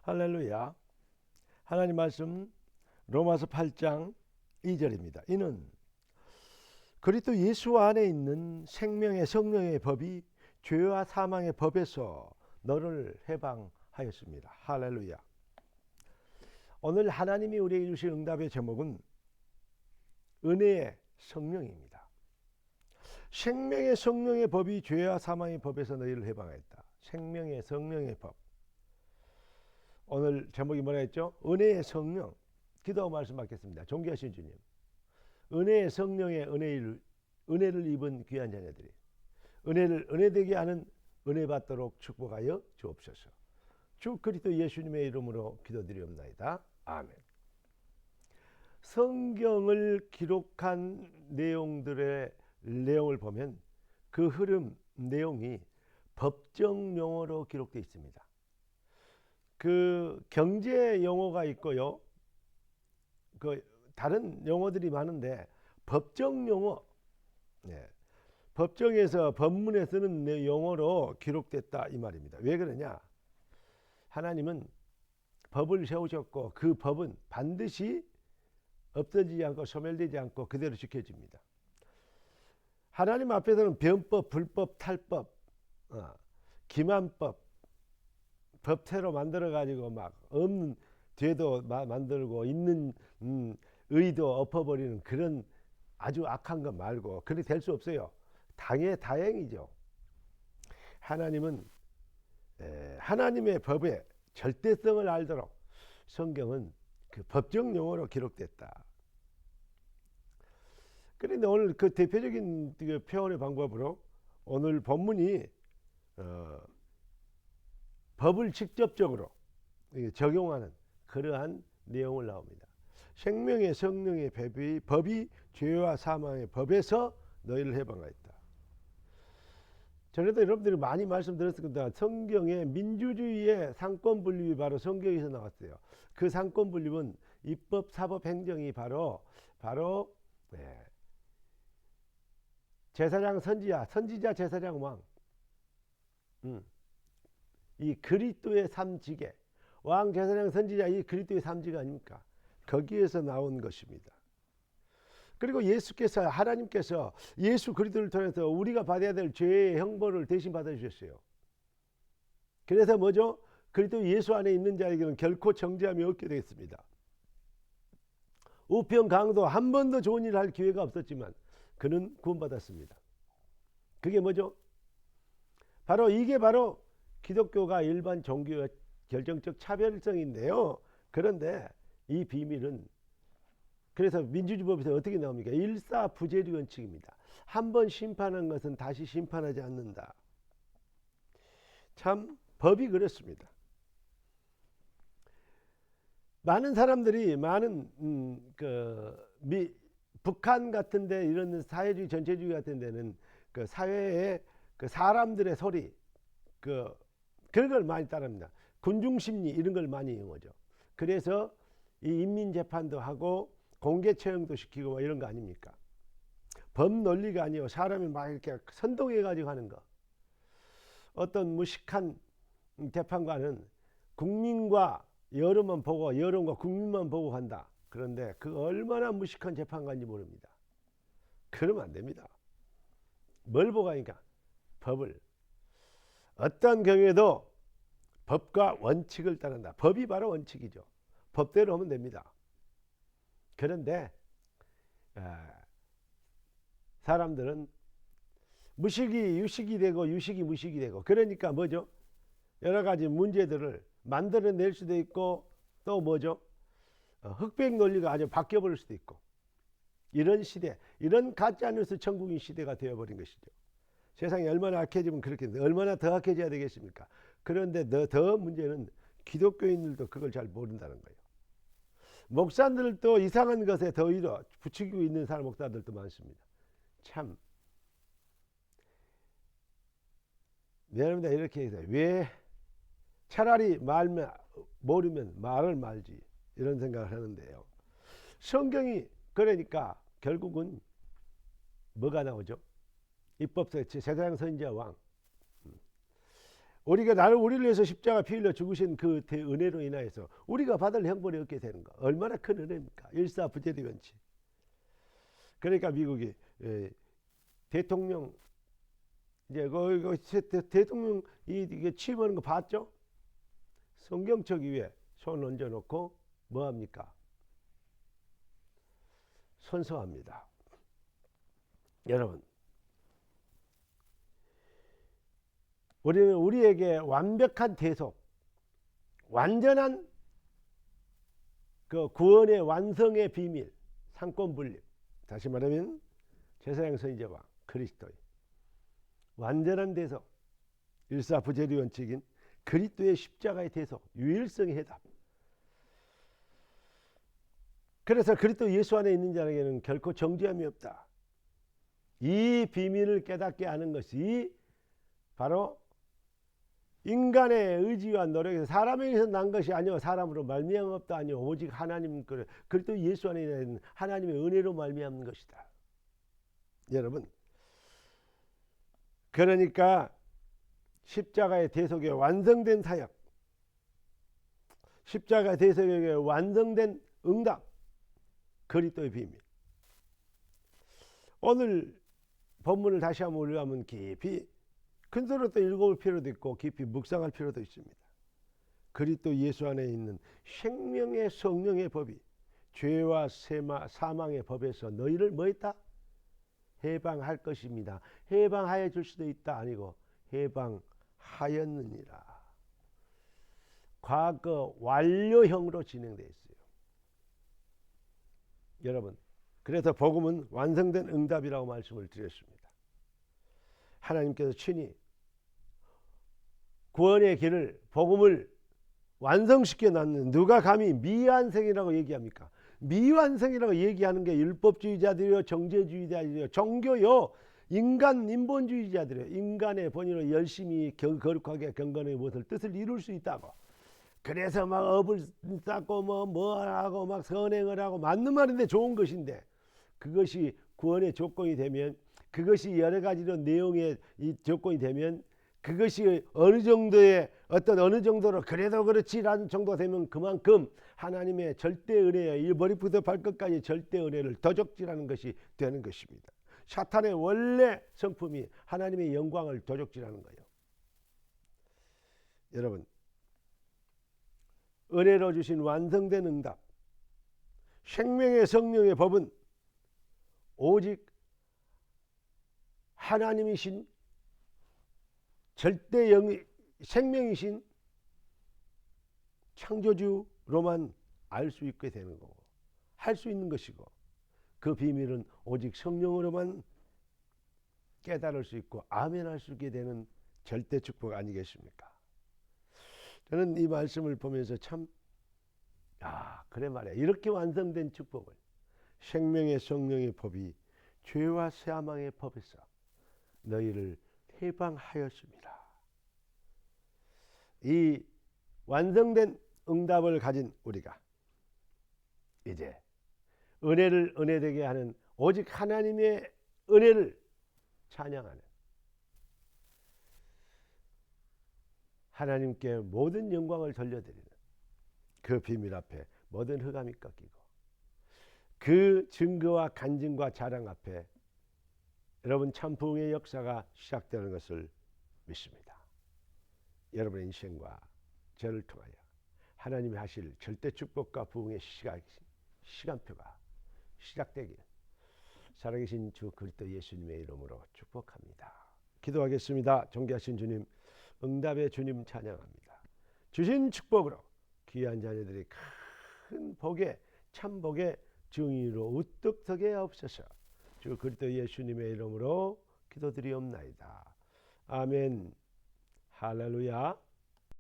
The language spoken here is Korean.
할렐루야. 하나님 말씀 로마서 8장 2절입니다. 이는 그리스도 예수 안에 있는 생명의 성령의 법이 죄와 사망의 법에서 너를 해방하였습니다. 할렐루야. 오늘 하나님이 우리에게 주신 응답의 제목은 은혜의 성령입니다. 생명의 성령의 법이 죄와 사망의 법에서 너희를 해방하였다. 생명의 성령의 법. 오늘 제목이 뭐라 했죠? 은혜의 성령. 기도하고 말씀 받겠습니다. 존귀하신 주님, 은혜의 성령의 은혜를 입은 귀한 자녀들이 은혜되게 하는 은혜 받도록 축복하여 주옵소서. 주 그리스도 예수님의 이름으로 기도드리옵나이다. 아멘. 성경을 기록한 내용들의 내용을 보면 그 흐름 내용이 법정 용어로 기록되어 있습니다. 그 경제 용어가 있고요. 그 다른 용어들이 많은데 법정 용어, 법정에서 법문에 쓰는 용어로 기록됐다 이 말입니다. 왜 그러냐? 하나님은 법을 세우셨고 그 법은 반드시 없어지지 않고 소멸되지 않고 그대로 지켜집니다. 하나님 앞에서는 변법, 불법, 탈법, 기만법, 법태로 만들어 가지고 막 없는 죄도 만들고 있는 의도 엎어버리는 그런 아주 악한 것 말고 그렇게 될 수 없어요. 다행이죠. 하나님은 하나님의 법의 절대성을 알도록 성경은 그 법정 용어로 기록됐다. 그런데 오늘 그 대표적인 표현의 방법으로 오늘 본문이 법을 직접적으로 적용하는 그러한 내용을 나옵니다. 생명의 성령의 법이 죄와 사망의 법에서 너희를 해방하였다. 전에도 여러분들이 많이 말씀드렸을 겁니다. 성경의 민주주의의 상권 분립이 바로 성경에서 나왔어요. 그 상권 분립은 입법, 사법, 행정이 바로 제사장, 선지자, 제사장, 왕. 이 그리스도의 삼지계, 왕, 제사장, 선지자, 이 그리스도의 삼지가 아닙니까? 거기에서 나온 것입니다. 그리고 하나님께서 예수 그리스도를 통해서 우리가 받아야 될 죄의 형벌을 대신 받아주셨어요. 그래서 뭐죠? 그리스도 예수 안에 있는 자에게는 결코 정죄함이 없게 되겠습니다. 우편 강도 한 번도 좋은 일을 할 기회가 없었지만 그는 구원받았습니다. 그게 뭐죠? 이게 바로 기독교가 일반 종교의 결정적 차별성인데요. 그런데 이 비밀은 그래서 민주주의법에서 어떻게 나옵니까? 일사부재리 원칙입니다. 한 번 심판한 것은 다시 심판하지 않는다. 참 법이 그렇습니다. 많은 사람들이 북한 같은 데 이런 사회주의 전체주의 같은 데는 그 사회의 그 사람들의 소리 그런 걸 많이 따릅니다. 군중심리 이런 걸 많이 이용하죠. 그래서 이 인민재판도 하고 공개처형도 시키고 뭐 이런 거 아닙니까? 법 논리가 아니고 사람이 막 이렇게 선동해 가지고 하는 거. 어떤 무식한 재판관은 국민과 여론과 국민만 보고 간다. 그런데 그 얼마나 무식한 재판관인지 모릅니다. 그러면 안 됩니다. 뭘 보고 하니까? 법을. 어떤 경우에도 법과 원칙을 따른다. 법이 바로 원칙이죠. 법대로 하면 됩니다. 그런데 사람들은 무식이 유식이 되고 유식이 무식이 되고 그러니까 뭐죠? 여러 가지 문제들을 만들어낼 수도 있고 또 뭐죠? 흑백 논리가 아주 바뀌어버릴 수도 있고 이런 시대, 이런 가짜뉴스 천국인 시대가 되어버린 것이죠. 세상이 얼마나 악해지면 그렇게 얼마나 더 악해져야 되겠습니까? 그런데 더 문제는 기독교인들도 그걸 잘 모른다는 거예요. 목사들도 이상한 것에 더 부추기고 있는 목사들도 많습니다. 참 미안합니다. 이렇게 해서 왜 차라리 모르면 말을 말지 이런 생각을 하는데요. 성경이 그러니까 결국은 뭐가 나오죠? 입법서 제사장, 선지자, 왕. 우리가 나를 우리를 위해서 십자가 피 흘려 죽으신 그 은혜로 인하여서 우리가 받을 형벌이 얻게 되는 거 얼마나 큰 은혜입니까? 일사부재리 원칙. 그러니까 미국이 대통령 이제 대통령 이게 취임하는 거 봤죠? 성경책 위에 손 얹어놓고 뭐 합니까? 선서합니다. 여러분, 우리는 우리에게 완벽한 대속, 완전한 그 구원의 완성의 비밀, 상권 분립. 다시 말하면 제사장 선지자와 그리스도의 완전한 대속, 일사부재리 원칙인 그리스도의 십자가의 대속, 유일성의 해답. 그래서 그리스도 예수 안에 있는 자에게는 결코 정죄함이 없다. 이 비밀을 깨닫게 하는 것이 바로 인간의 의지와 노력에서 사람에게서 난 것이 아니요 사람으로 말미암아 없다 아니요 오직 하나님 그리스도 예수 안에 있는 하나님의 은혜로 말미암는 것이다. 여러분, 그러니까 십자가의 대속에 완성된 사역, 십자가 대속에 완성된 응답, 그리스도의 비밀. 오늘 본문을 다시 한번 올려가면 깊이 큰 소리로 또 읽어볼 필요도 있고 깊이 묵상할 필요도 있습니다. 그리스도 예수 안에 있는 생명의 성령의 법이 죄와 사망의 법에서 너희를 뭐 했다? 해방할 것입니다. 해방하여 줄 수도 있다 아니고 해방하였느니라. 과거 완료형으로 진행되어 있어요. 여러분, 그래서 복음은 완성된 응답이라고 말씀을 드렸습니다. 하나님께서 친히 구원의 길을 복음을 완성시켜 놨는 누가 감히 미완성이라고 얘기합니까? 미완성이라고 얘기하는 게 율법주의자들이요, 정죄주의자들이요, 종교요, 인본주의자들이요. 인간의 본의로 열심히 거룩하게 경건의 무엇을 뜻을 이룰 수 있다고. 그래서 막 업을 쌓고 뭐 하고 막 선행을 하고 맞는 말인데 좋은 것인데 그것이 구원의 조건이 되면, 그것이 여러 가지로 내용의 이 조건이 되면, 그것이 어느 정도로 그래도 그렇지라는 정도가 되면 그만큼 하나님의 절대 은혜에 머리부터 발끝까지 절대 은혜를 도적질하는 것이 되는 것입니다. 사탄의 원래 성품이 하나님의 영광을 도적질하는 거예요. 여러분, 은혜로 주신 완성된 응답, 생명의 성령의 법은 오직 하나님이신 절대 생명이신 창조주로만 알 수 있게 되는 거고 할 수 있는 것이고, 그 비밀은 오직 성령으로만 깨달을 수 있고 아멘할 수 있게 되는 절대 축복 아니겠습니까? 저는 이 말씀을 보면서 참 그래 말이야. 이렇게 완성된 축복을 생명의 성령의 법이 죄와 사망의 법에서 너희를 해방하였습니다. 이 완성된 응답을 가진 우리가 이제 은혜를 은혜되게 하는 오직 하나님의 은혜를 찬양하는, 하나님께 모든 영광을 돌려드리는 그 비밀 앞에 모든 흑암이 꺾이고 그 증거와 간증과 자랑 앞에 여러분 참 부흥의 역사가 시작되는 것을 믿습니다. 여러분의 인생과 저를 통하여 하나님이 하실 절대 축복과 부흥의 시간표가 시작되길 살아계신 주 그리스도 예수님의 이름으로 축복합니다. 기도하겠습니다. 존귀하신 주님, 응답의 주님 찬양합니다. 주신 축복으로 귀한 자녀들이 큰 복에 참 복의 증인으로 우뚝 서게 하옵소서. 주 그리스도 예수님의 이름으로 기도드리옵나이다. 아멘. 할렐루야.